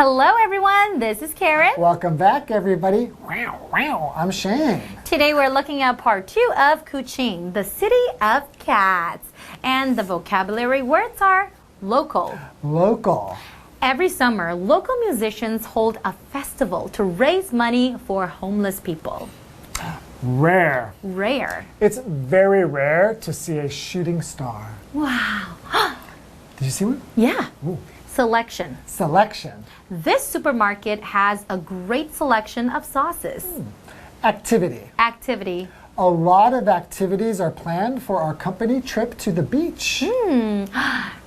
Hello everyone, this is Karen. Welcome back everybody. Wow, I'm Shane. Today we're looking at part 2 of Kuching, the city of cats. And the vocabulary words are local. Local. Every summer, local musicians hold a festival to raise money for homeless people. Rare. Rare. It's very rare to see a shooting star. Wow. Did you see one? Yeah. Ooh. Selection. Selection. This supermarket has a great selection of sauces. Activity. Activity. A lot of activities are planned for our company trip to the beach.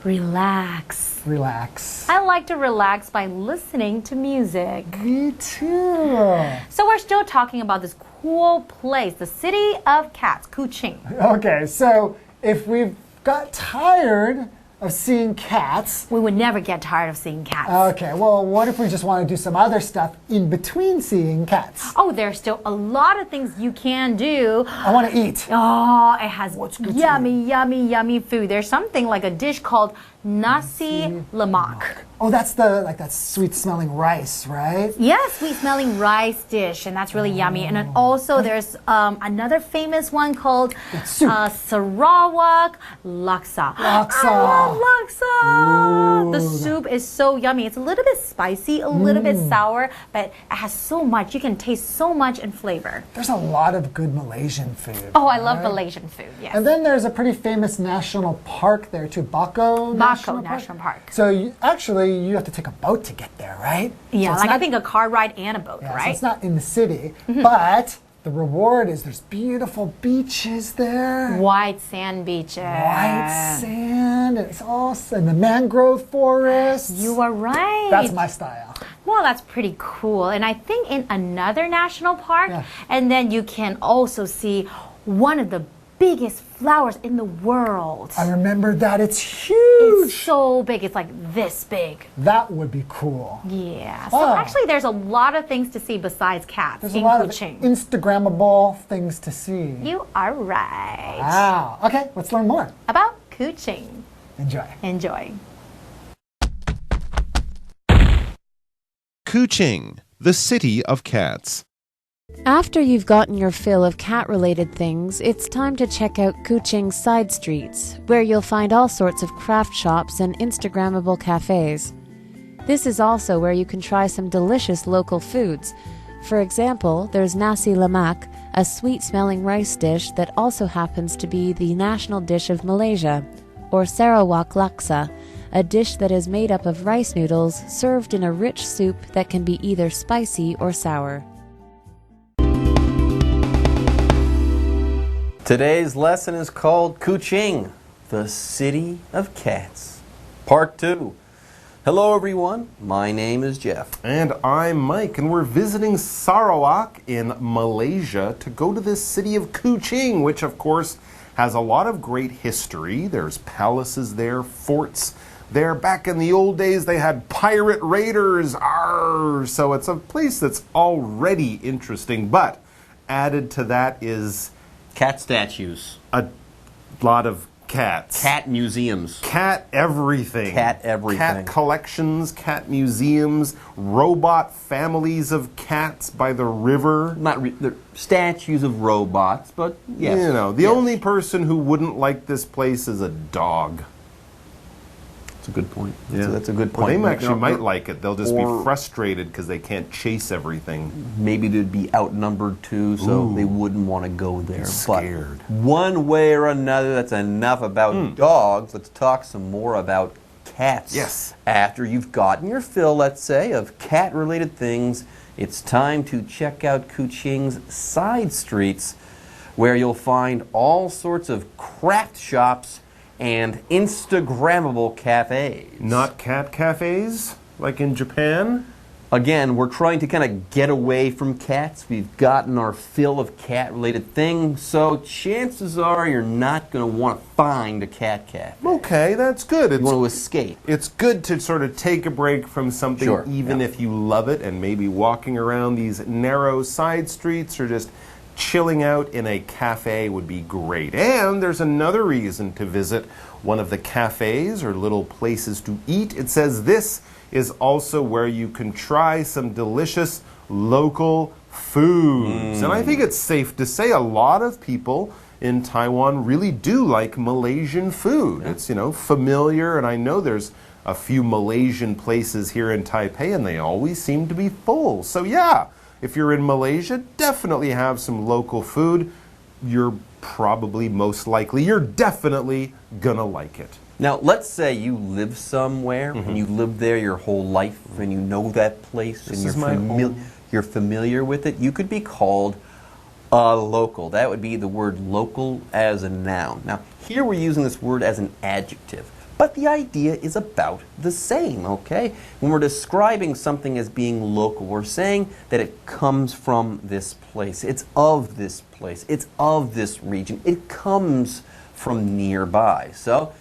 Relax. Relax. I like to relax by listening to music. Me too. So we're still talking about this cool place, the city of cats, Kuching. Okay, so if we've got tired of seeing cats. We would never get tired of seeing cats. Okay, well, what if we just want to do some other stuff in between seeing cats? Oh, there's still a lot of things you can do. I want to eat. Oh, it has What's good yummy food. There's something like a dish called nasi lemak. Oh, that's the that sweet-smelling rice, right? Yes, sweet-smelling rice dish, and that's really yummy. And then also there's another famous one called Sarawak laksa. Laksa. I love laksa. Ooh. The soup is so yummy. It's a little bit spicy, a little bit sour, but it has so much. You can taste so much in flavor. There's a lot of good Malaysian food. Oh, I love Malaysian food, yes. And then there's a pretty famous national park there too, Bako National Park. So you have to take a boat to get there, right? Yeah, so like I think a car ride and a boat, yeah, right? So it's not in the city, but the reward is there's beautiful beaches there. White sand beaches. White sand. It's awesome. The mangrove forest. You are right. That's my style. Well, that's pretty cool. And I think in another national park, Yeah. and then you can also see one of the biggest flowers in the world. I remember that. It's huge. It's so big. It's like this big. That would be cool. Yeah. So Wow. actually there's a lot of things to see besides cats There's in a lot Kuching. of Instagrammable things to see. You are right. Wow. Okay, let's learn more. About Kuching. Enjoy. Enjoy. Kuching, the city of cats. After you've gotten your fill of cat-related things, it's time to check out Kuching's side streets, where you'll find all sorts of craft shops and Instagrammable cafes. This is also where you can try some delicious local foods. For example, there's nasi lemak, a sweet-smelling rice dish that also happens to be the national dish of Malaysia, or Sarawak laksa, a dish that is made up of rice noodles served in a rich soup that can be either spicy or sour. Today's lesson is called Kuching, the city of cats. Part 2. Hello everyone, my name is Jeff. And I'm Mike, and we're visiting Sarawak in Malaysia to go to this city of Kuching, which of course has a lot of great history. There's palaces there, forts there. Back in the old days they had pirate raiders. Arr! So it's a place that's already interesting, but added to that is Cat statues. a lot of cats. Cat museums. Cat everything. Cat everything. Cat collections, cat museums, robot families of cats by the river. They're statues of robots, but yes. You know, the yes. only person who wouldn't like this place is a dog. That's a good point. Yeah. That's a good Well, point. they actually might like it. They'll just or- be frustrated because they can't chase everything. Maybe they'd be outnumbered too, so they wouldn't want to go there. Scared. But one way or another, that's enough about dogs. Let's talk some more about cats. Yes. After you've gotten your fill, let's say, of cat-related things, it's time to check out Kuching's side streets, where you'll find all sorts of craft shops and Instagrammable cafes. Not cat cafes like in Japan? Again, we're trying to kind of get away from cats. We've gotten our fill of cat-related things, so chances are you're not going to want to find a cat cafe. Okay, that's good. You want to escape. It's good to sort of take a break from something, Sure, even yeah. if you love it, and maybe walking around these narrow side streets or just chilling out in a cafe would be great. And there's another reason to visit one of the cafes or little places to eat. It says this is also where you can try some delicious local foods. And I think it's safe to say a lot of people in Taiwan really do like Malaysian food. Yeah. It's, familiar, and I know there's a few Malaysian places here in Taipei, and they always seem to be full. So yeah, if you're in Malaysia, definitely have some local food. You're definitely gonna like it. Now, let's say you live somewhere and you lived there your whole life and you know that place and you're familiar with it. You could be called a local. That would be the word local as a noun. Now, here we're using this word as an adjective, but the idea is about the same, okay? When we're describing something as being local, we're saying that it comes from this place. It's of this place. It's of this region. It comes from nearby. So,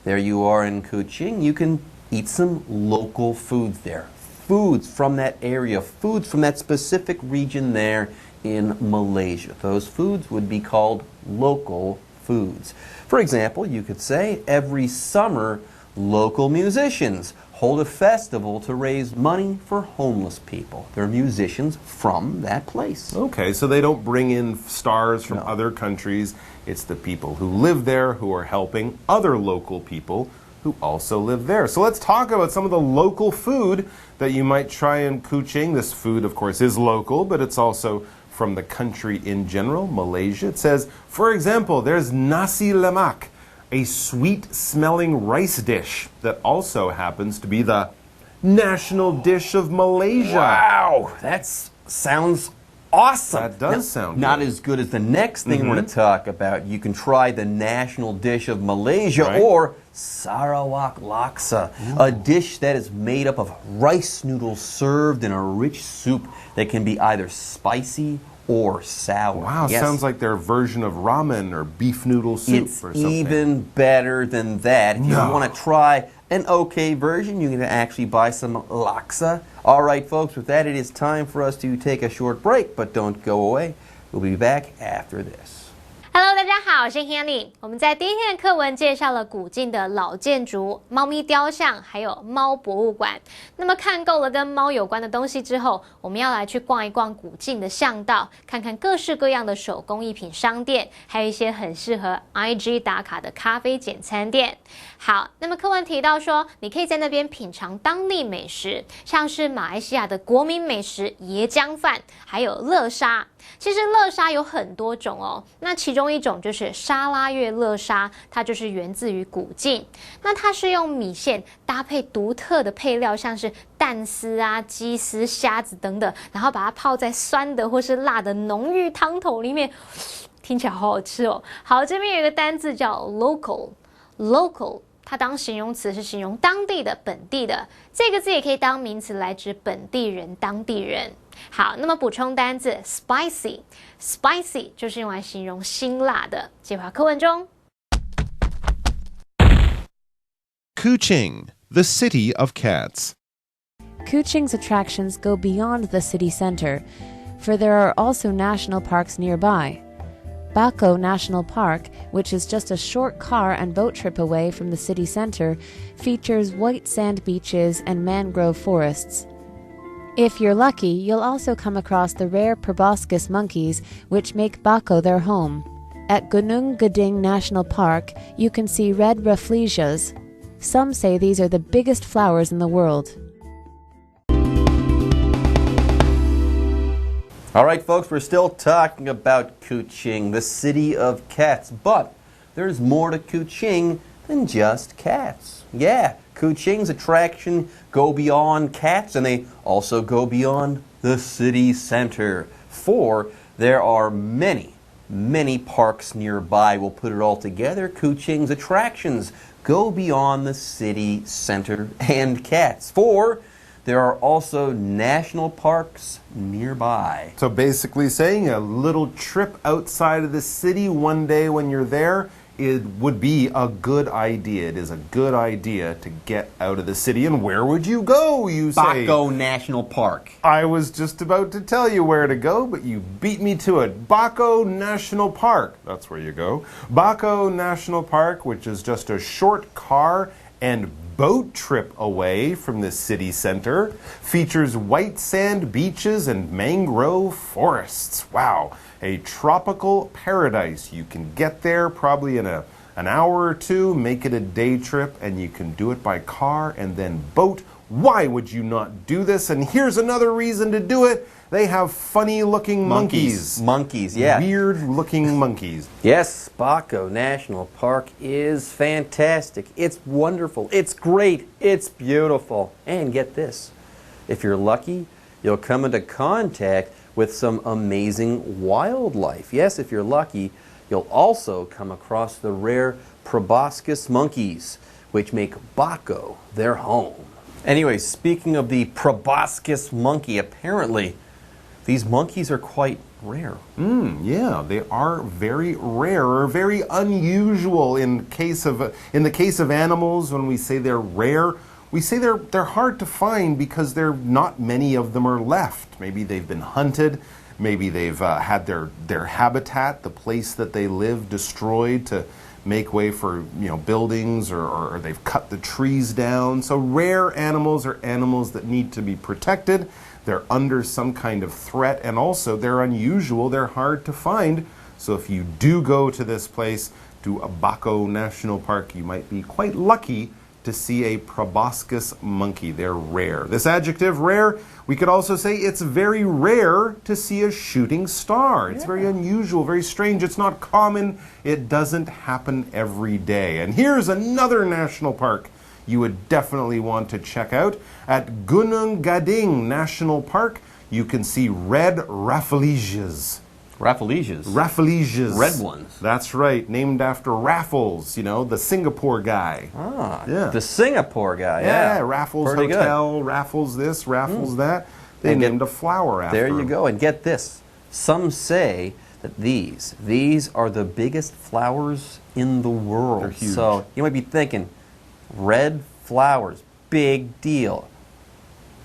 there you are in Kuching. You can eat some local foods there. Foods from that area, foods from that specific region there in Malaysia. Those foods would be called local foods. For example, you could say every summer local musicians hold a festival to raise money for homeless people. They're musicians from that place. Okay, so they don't bring in stars from other countries. It's the people who live there who are helping other local people who also live there. So let's talk about some of the local food that you might try in Kuching. This food, of course, is local, but it's also from the country in general, Malaysia. It says, for example, there's nasi lemak, a sweet-smelling rice dish that also happens to be the national dish of Malaysia. Wow, that sounds awesome. That does sound not good. as good as the next thing we're going to talk about. You can try the national dish of Malaysia, or Sarawak laksa, a dish that is made up of rice noodles served in a rich soup that can be either spicy or sour. Wow, sounds like their version of ramen or beef noodle soup or something. It's even better than that. If you want to try an okay version, you can actually buy some laksa. All right, folks, with that, it is time for us to take a short break, but don't go away. We'll be back after this. Hello， 大家好，我是 Hanny。我们在第一天的课文介绍了古晋的老建筑、猫咪雕像，还有猫博物馆。那么看够了跟猫有关的东西之后，我们要来去逛一逛古晋的巷道，看看各式各样的手工艺品商店，还有一些很适合 IG 打卡的咖啡简餐店。好，那么课文提到说，你可以在那边品尝当地美食，像是马来西亚的国民美食椰浆饭，还有乐沙。其实乐沙有很多种哦，那其中一种就是沙拉越乐沙，它就是源自于古晋。那它是用米线搭配独特的配料，像是蛋丝啊、鸡丝、虾子等等，然后把它泡在酸的或是辣的浓郁汤头里面，听起来好好吃哦。好，这边有一个单字叫 local。它当形容词是形容当地的、本地的，这个字也可以当名词来指本地人、当地人。好，那么补充单字 spicy 就是用来形容辛辣的。接回课文中。Kuching, the city of cats. Kuching's attractions go beyond the city center, for there are also national parks nearby. Bako National Park, which is just a short car and boat trip away from the city center, features white sand beaches and mangrove forests. If you're lucky, you'll also come across the rare proboscis monkeys, which make Bako their home. At Gunung Geding National Park, you can see red rafflesias. Some say these are the biggest flowers in the world. All right, folks, we're still talking about Kuching, the city of cats, but there's more to Kuching than just cats. Yeah, Kuching's attraction go beyond cats, and they also go beyond the city center. For there are many parks nearby. We'll put it all together. Kuching's attractions go beyond the city center and cats. For there are also national parks nearby. So basically saying a little trip outside of the city one day when you're there, it would be a good idea. It is a good idea to get out of the city. And where would you go, you say? Baco National Park. I was just about to tell you where to go, but you beat me to it. Baco National Park. That's where you go. Baco National Park, which is just a short car and boat trip away from the city center, features white sand beaches and mangrove forests. Wow, a tropical paradise. You can get there probably in an hour or two, make it a day trip, and you can do it by car and then boat. Why would you not do this? And here's another reason to do it. They have funny-looking monkeys. Monkeys, yeah. Weird-looking monkeys. Yes, Baco National Park is fantastic. It's wonderful. It's great. It's beautiful. And get this. If you're lucky, you'll come into contact with some amazing wildlife. Yes, if you're lucky, you'll also come across the rare proboscis monkeys, which make Baco their home. Anyway, speaking of the proboscis monkey, apparently these monkeys are quite rare. Yeah, they are very rare or very unusual in the case of animals. When we say they're rare, we say they're hard to find because there not many of them are left. Maybe they've been hunted, maybe they've had their habitat, the place that they live, destroyed to make way for buildings, or they've cut the trees down. So rare animals are animals that need to be protected. They're under some kind of threat, and also they're unusual, they're hard to find. So if you do go to this place, to Baco National Park, you might be quite lucky to see a proboscis monkey. They're rare. This adjective, rare, we could also say it's very rare to see a shooting star. It's very unusual, very strange. It's not common. It doesn't happen every day. And here's another national park you would definitely want to check out. At Gunung Gading National Park, you can see red rafflesias. Rafflesias? Rafflesias. Red ones. That's right, named after Raffles, the Singapore guy. Ah, yeah. The Singapore guy, yeah. Raffles Pretty Hotel, good. Raffles this, Raffles that. They named a flower after There him. you go, and get this. Some say that these are the biggest flowers in the world. They're huge. So you might be thinking, red flowers, big deal.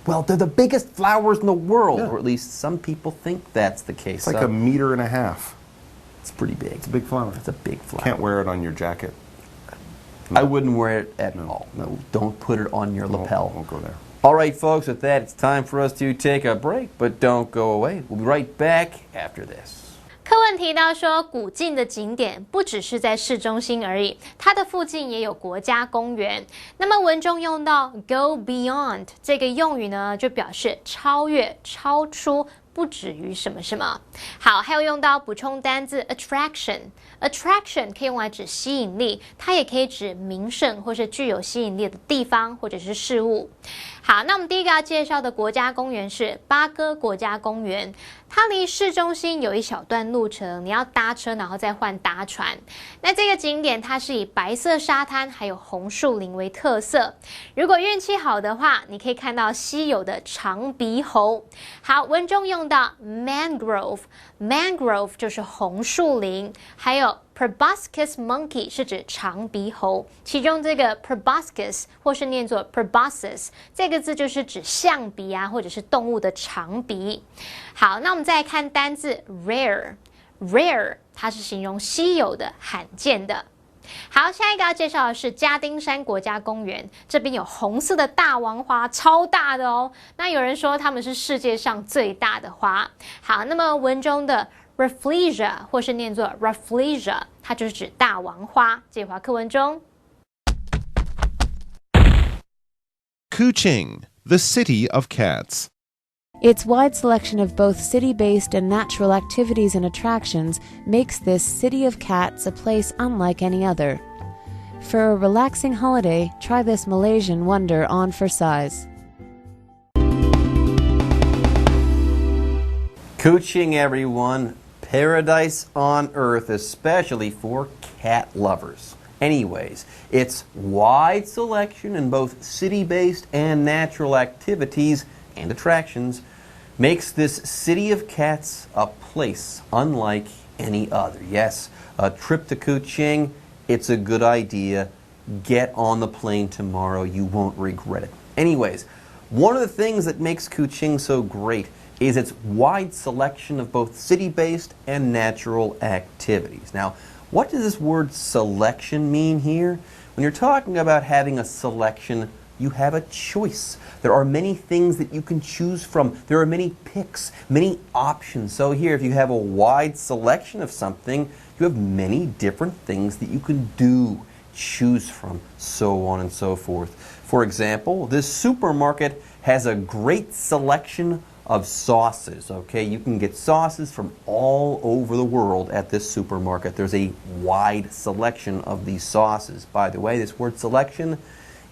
Well, they're the biggest flowers in the world, or at least some people think that's the case. It's like 1.5 meters. It's pretty big. It's a big flower. It's a big flower. Can't wear it on your jacket. I wouldn't wear it at all. No, don't put it on your lapel. Won't go there. All right, folks, with that, it's time for us to take a break, but don't go away. We'll be right back after this. 课文提到说，古晋的景点不只是在市中心而已，它的附近也有国家公园。那么文中用到 go beyond 这个用语呢，就表示超越、超出。不止于什么什么。好，还有用到补充单字 attraction 可以用来指吸引力，它也可以指名胜或是具有吸引力的地方或者是事物。好，那我们第一个要介绍的国家公园是巴哥国家公园，它离市中心有一小段路程，你要搭车然后再换搭船。那这个景点它是以白色沙滩还有红树林为特色，如果运气好的话，你可以看到稀有的长鼻猴。好，文中用到 mangrove 就是红树林，还有 proboscis monkey 是指长鼻猴，其中这个 proboscis 或是念作 proboscis 这个字就是指象鼻啊，或者是动物的长鼻。好，那我们再来看单字 rare 它是形容稀有的、罕见的。好，下一个要介绍的是加丁山国家公园，这边有红色的大王花，超大的哦。那有人说它们是世界上最大的花。好，那么文中的 rafflesia 或是念作 rafflesia， 它就是指大王花。这句话课文中 Kuching, the city of cats. Its wide selection of both city-based and natural activities and attractions makes this City of Cats a place unlike any other. For a relaxing holiday, try this Malaysian wonder on for size. Kuching, everyone. Paradise on earth, especially for cat lovers. Anyways, its wide selection in both city-based and natural activities and attractions makes this City of Cats a place unlike any other. Yes, a trip to Kuching it's a good idea. Get on the plane tomorrow. You won't regret it. Anyways, one of the things that makes Kuching so great is its wide selection of both city-based and natural activities. Now, what does this word selection mean here? When you're talking about having a selection, you have a choice. There are many things that you can choose from. There are many picks, many options. So here, if you have a wide selection of something, you have many different things that you can do, choose from, so on and so forth. For example, this supermarket has a great selection of sauces, okay? You can get sauces from all over the world at this supermarket. There's a wide selection of these sauces. By the way, this word selection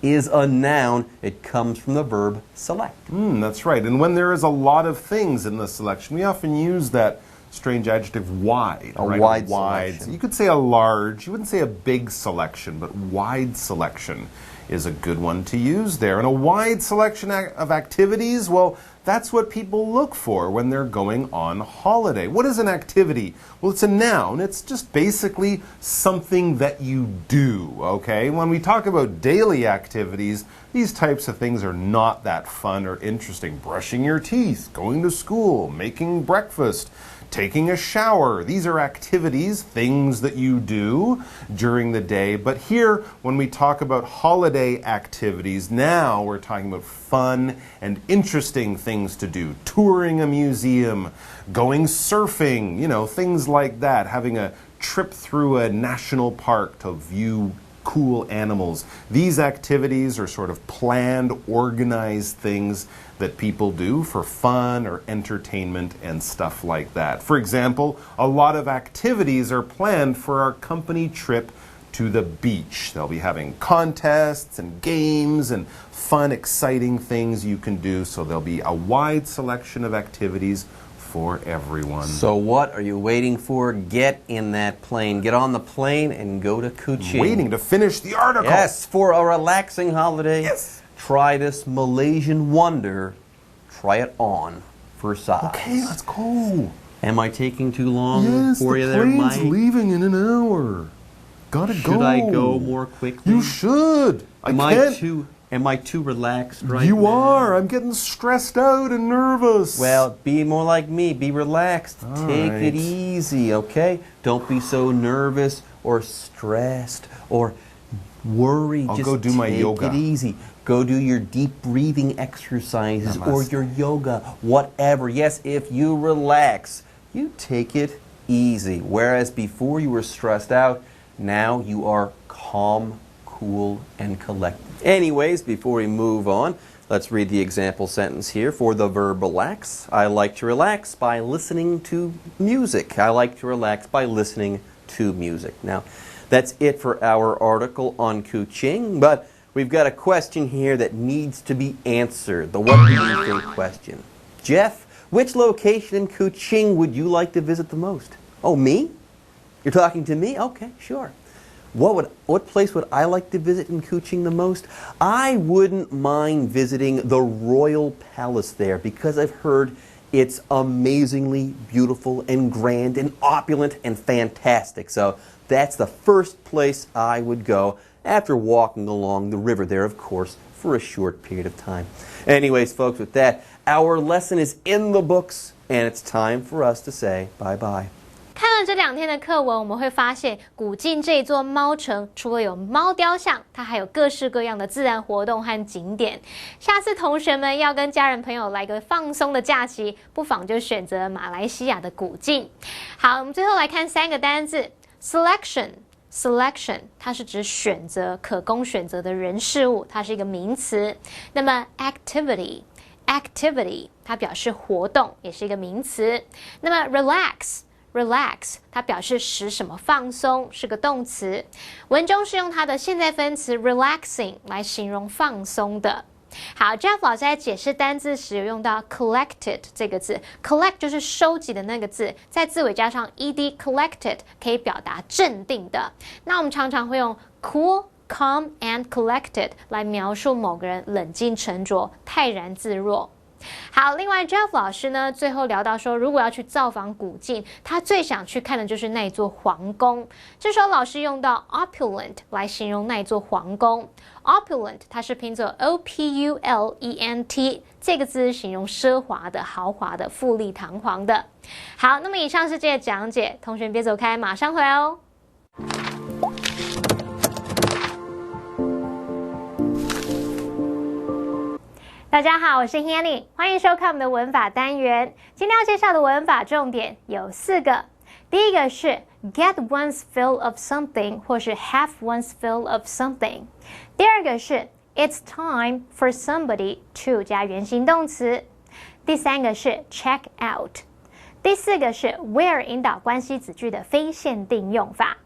is a noun. It comes from the verb select. That's right. And when there is a lot of things in the selection, we often use that strange adjective wide. A right? wide Wide. selection. You could say a large, you wouldn't say a big selection, but wide selection is a good one to use there. And a wide selection of activities, well, that's what people look for when they're going on holiday. What is an activity? Well, it's a noun. It's just basically something that you do, okay? When we talk about daily activities, these types of things are not that fun or interesting. Brushing your teeth, going to school, making breakfast, taking a shower. These are activities, things that you do during the day. But here, when we talk about holiday activities, now we're talking about fun and interesting things to do. Touring a museum, going surfing, you know, things like that. Having a trip through a national park to view cool animals. These activities are sort of planned, organized things that people do for fun or entertainment and stuff like that. For example, a lot of activities are planned for our company trip to the beach. They'll be having contests and games and fun, exciting things you can do. So there'll be a wide selection of activities for everyone. So what are you waiting for? Get in that plane. Get on the plane and go to Kuching. Waiting to finish the article. Yes, for a relaxing holiday. Yes. Try this Malaysian wonder. Try it on for size. Okay, let's go. Am I taking too long Yes, for the you there, plane's Mike? leaving in an hour. Gotta go. Should I go more quickly? You should. Am I too relaxed right You now? are. I'm getting stressed out and nervous. Well, be more like me. Be relaxed. Take right. it easy, okay? Don't be so nervous or stressed or worried. I'll Just go do my take yoga. it easy. Go do your deep breathing exercises or Namaste. your yoga, whatever. Yes, if you relax, you take it easy. Whereas before you were stressed out, now you are calm, cool, and collected. Anyways, before we move on, let's read the example sentence here for the verb relax. I like to relax by listening to music. I like to relax by listening to music. Now, that's it for our article on Kuching, but we've got a question here that needs to be answered. The what do you think question. Jeff, which location in Kuching would you like to visit the most? Oh, me? You're talking to me? Okay, sure. What place would I like to visit in Kuching the most? I wouldn't mind visiting the Royal Palace there because I've heard it's amazingly beautiful and grand and opulent and fantastic. So that's the first place I would go after walking along the river there, of course, for a short period of time. Anyways, folks, with that, our lesson is in the books, and it's time for us to say bye-bye. 看了这2天的课文，我们会发现古晋这座猫城除了有猫雕像，它还有各式各样的自然活动和景点。下次同学们要跟家人朋友来个放松的假期，不妨就选择马来西亚的古晋。好，我们最后来看3个单字 ：selection。Selection 它是指选择、可供选择的人事物，它是一个名词。那么 activity 它表示活动，也是一个名词。那么 relax 它表示使什么放松，是个动词。文中是用它的现在分词 relaxing 来形容放松的。好 ，Jeff 老师在解释单字时有用到 collected 这个字 ，collect 就是收集的那个字，在字尾加上 ed collected 可以表达镇定的。那我们常常会用 cool、calm and collected 来描述某个人冷静沉着、泰然自若。好，另外 Jeff 老师呢，最后聊到说，如果要去造访古晋，他最想去看的就是那一座皇宫。这时候老师用到 opulent 来形容那一座皇宫。opulent 它是拼作 opulent 这个字形容奢华的、豪华的、富丽堂皇的。好，那么以上是这些讲解，同学别走开，马上回来哦。大家好，我是 Hanny， 欢迎收看我们的文法单元。今天要介绍的文法重点有4个。第一个是 get one's fill of something 或是 have one's fill of something。第二个是 it's time for somebody to 加原形动词。第三个是 check out。第4个是 where 引导关系子句的非限定用法。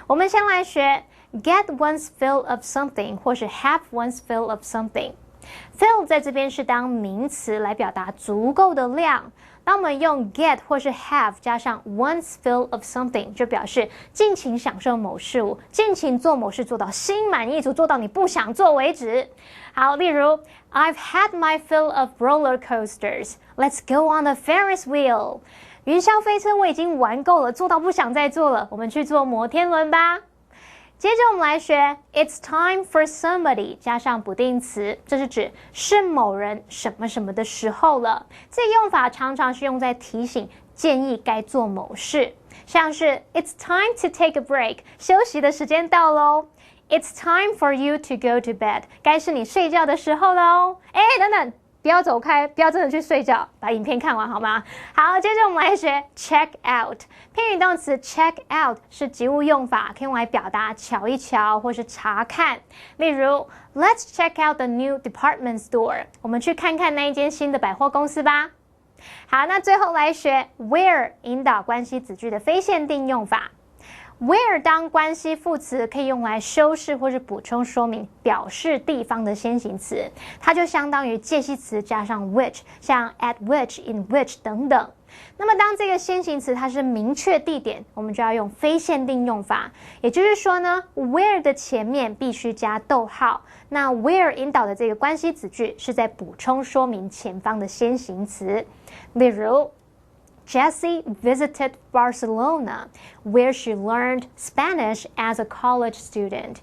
我们先来学 get one's fill of something 或是 have one's fill of something。Fill 在这边是当名词来表达足够的量。当我们用 get 或是 have 加上 one's fill of something， 就表示尽情享受某事物，尽情做某事做到心满意足，做到你不想做为止。好，例如 I've had my fill of roller coasters. Let's go on the Ferris wheel. 云霄飞车我已经玩够了，做到不想再做了，我们去坐摩天轮吧。接着我们来学 It's time for somebody 加上不定词，这是指是某人什么什么的时候了。这个用法常常是用在提醒、建议该做某事，像是 It's time to take a break 休息的时间到咯。It's time for you to go to bed 该是你睡觉的时候咯。等等，不要走开，不要真的去睡觉，把影片看完好吗？好，接着我们来学 check out。偏语动词 check out 是及物用法，可以用来表达瞧一瞧或是查看。例如 Let's check out the new department store。我们去看看那一间新的百货公司吧。好，那最后来学 where 引导关系子句的非限定用法。Where 当关系副词可以用来修饰或是补充说明，表示地方的先行词，它就相当于介系词加上 which， 像 at which、in which 等等。那么当这个先行词它是明确地点，我们就要用非限定用法，也就是说呢 where 的前面必须加逗号，那 where 引导的这个关系子句是在补充说明前方的先行词。例如Jessie visited Barcelona, where she learned Spanish as a college student.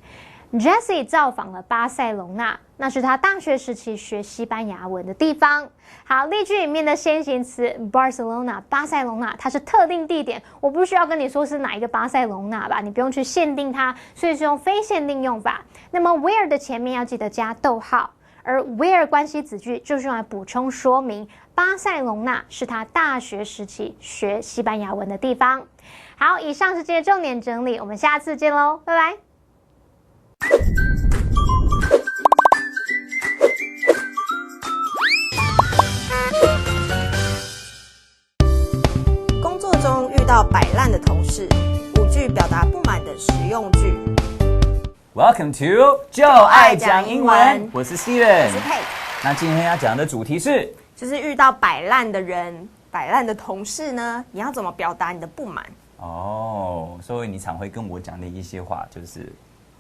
Jessie 造访了巴塞隆纳，那是她大学时期学西班牙文的地方。好，例句里面的先行词 Barcelona 巴塞隆纳，它是特定地点，我不需要跟你说是哪一个巴塞隆纳吧，你不用去限定它，所以是用非限定用法。那么 where 的前面要记得加逗号。而 where 关系子句就是用来补充说明巴塞隆纳是他大学时期学西班牙文的地方。好，以上是这些重点整理，我们下次见喽，拜拜。工作中遇到摆烂的同事，5句表达不满的实用句。Welcome to 就爱讲英文，我是 Steven， 我是 Kate。那今天要讲的主题是，就是遇到摆烂的人、摆烂的同事呢，你要怎么表达你的不满？所以你常会跟我讲的一些话，就是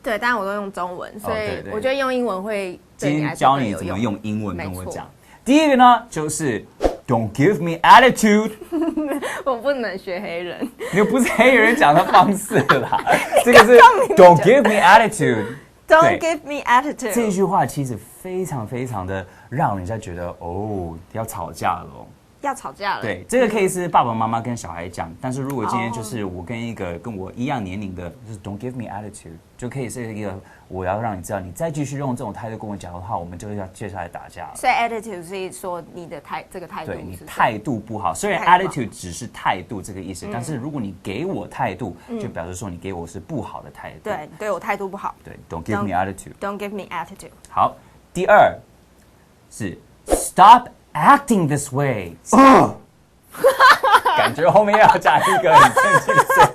对，当然我都用中文，所以我觉得用英文会对你来说今天教你怎么用英文跟我讲。第一个呢，就是 Don't give me attitude 我不能学黑人，你又不是黑人讲的方式啦，这个是 Don't give me attitude Don't give me attitude 这句话其实非常非常的让人家觉得要吵架了要吵架了。对，这个可以是爸爸妈妈跟小孩讲，但是如果今天就是我跟一个跟我一样年龄的，就是 Don't give me attitude， 就可以是一个我要让你知道，你再继续用这种态度跟我讲的话，我们就要接下来打架了。所以 attitude 是说你的这个态度，对你态度不好。虽然 attitude 只是态度这个意思，但是如果你给我态度，就表示说你给我是不好的态度。对，对我态度不好。对 ，Don't give me attitude。Don't give me attitude。好，第二是 Stop acting this way。感觉后面要加一个很生气的声。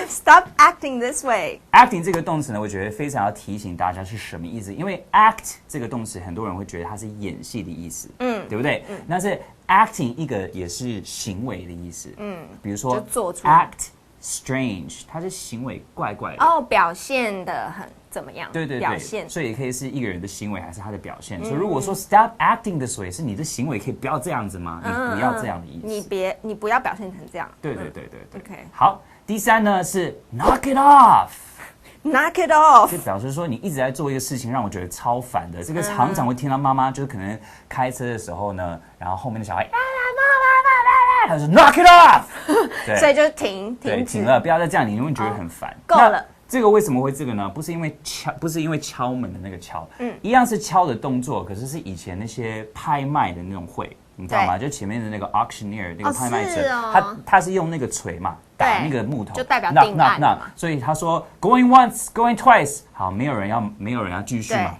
Stop acting this way。 acting 这个动词呢，我觉得非常要提醒大家是什么意思，因为 act 这个动词，很多人会觉得它是演戏的意思，对不对？但是 acting 一个也是行为的意思，比如说就做出 act strange，他的行为怪怪的。哦，表现的很怎么样？对对表现对，所以也可以是一个人的行为，还是他的表现。所以如果说 stop acting this way，是你的行为可以不要这样子吗？你不要这样的意思。你不要表现成这样。对对对对对。 OK 好，第三呢是 knock it off。Knock it off， 就表示说你一直在做一个事情，让我觉得超烦的。这个常常会听到妈妈就是可能开车的时候呢，然后后面的小孩他就说 knock it off， 对，所以就停停了，不要再这样，你会觉得很烦。够了。这个为什么会这个呢？不是因为敲门的那个敲，一样是敲的动作，可是是以前那些拍卖的那种会，你知道吗？就前面的那个 auctioneer 那个拍卖者，他是用那个锤嘛，打那个木头，就代表定案嘛。所以他说 going once, going twice， 好，没有人要继续嘛。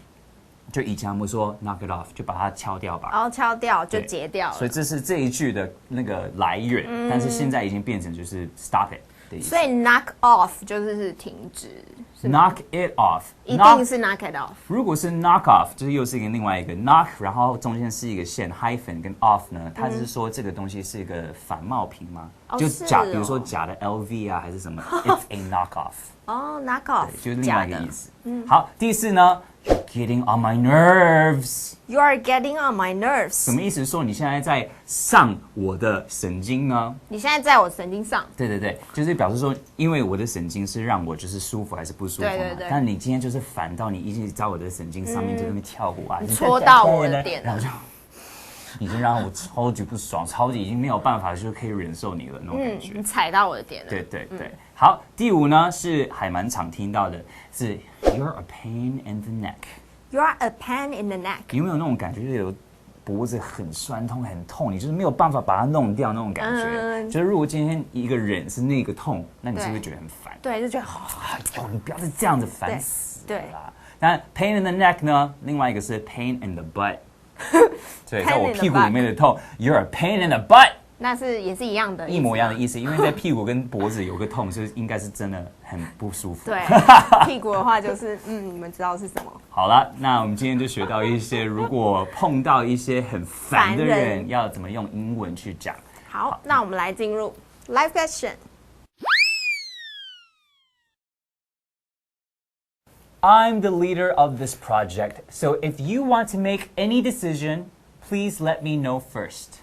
就以前我们说 knock it off， 就把它敲掉吧。然后敲掉就截掉了。所以这是这一句的那个来源，但是现在已经变成就是 stop it 的意思。所以 knock off 就是停止。knock it off 一定是 knock it off。如果是 knock off， 就是又是另外一个 knock， 然后中间是一个线 hyphen 跟 off 呢，它是说这个东西是一个反冒品吗？就假，比如说假的 LV 啊，还是什么 ？It's a knock off。哦 ，knock off 就是另外一个意思。好，第四呢 ，You're getting on my nerves。 You are getting on my nerves。什么意思？说你现在在上我的神经呢？你现在在我神经上。对对对，就是表示说，因为我的神经是让我就是舒服还是不舒服嘛？对对对。但你今天就是烦到你一直在我的神经上面就在那边跳舞啊，你戳到我的点，然后就已经让我超级不爽，超级已经没有办法就可以忍受你了那种感觉。你踩到我的点了。对对对。好，第五呢是还蛮常听到的，是 You're a pain in the neck。You are a pain in the neck。有没有那种感觉，就是有脖子很酸痛、很痛，你就是没有办法把它弄掉那种感觉？就是如果今天一个人是那个痛，那你是不是觉得很烦？对，就觉得你不要再这样子，烦死了。对啦。那 pain in the neck 呢？另外一个是 pain in the butt。对，在我屁股里面的痛 ，You're a pain in the butt。那是也是一样的，一模一样的意思，因为在屁股跟脖子有个痛，就是应该是真的很不舒服。对，屁股的话就是你们知道是什么？好了，那我们今天就学到一些，如果碰到一些很烦的人，要怎么用英文去讲。好，那我们来进入 live question。I'm the leader of this project, so if you want to make any decision, please let me know first.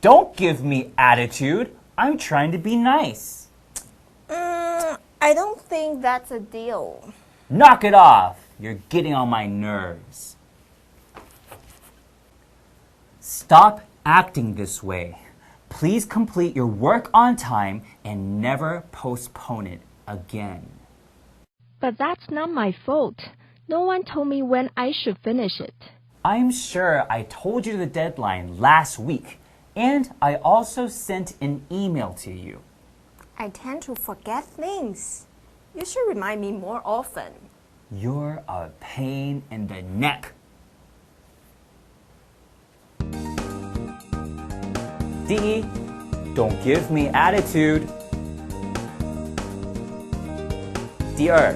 Don't give me attitude. I'm trying to be nice. I don't think that's a deal. Knock it off. You're getting on my nerves. Stop acting this way. Please complete your work on time and never postpone it again. But that's not my fault. No one told me when I should finish it. I'm sure I told you the deadline last week. And I also sent an email to you. I tend to forget things. You should remind me more often. You're a pain in the neck. 第一 Don't give me attitude. 第二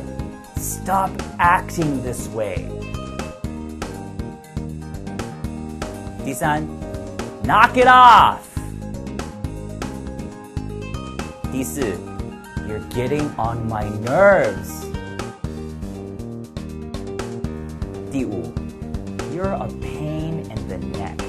Stop acting this way. 第三Knock it off! 第四 You're getting on my nerves. 第五 You're a pain in the neck.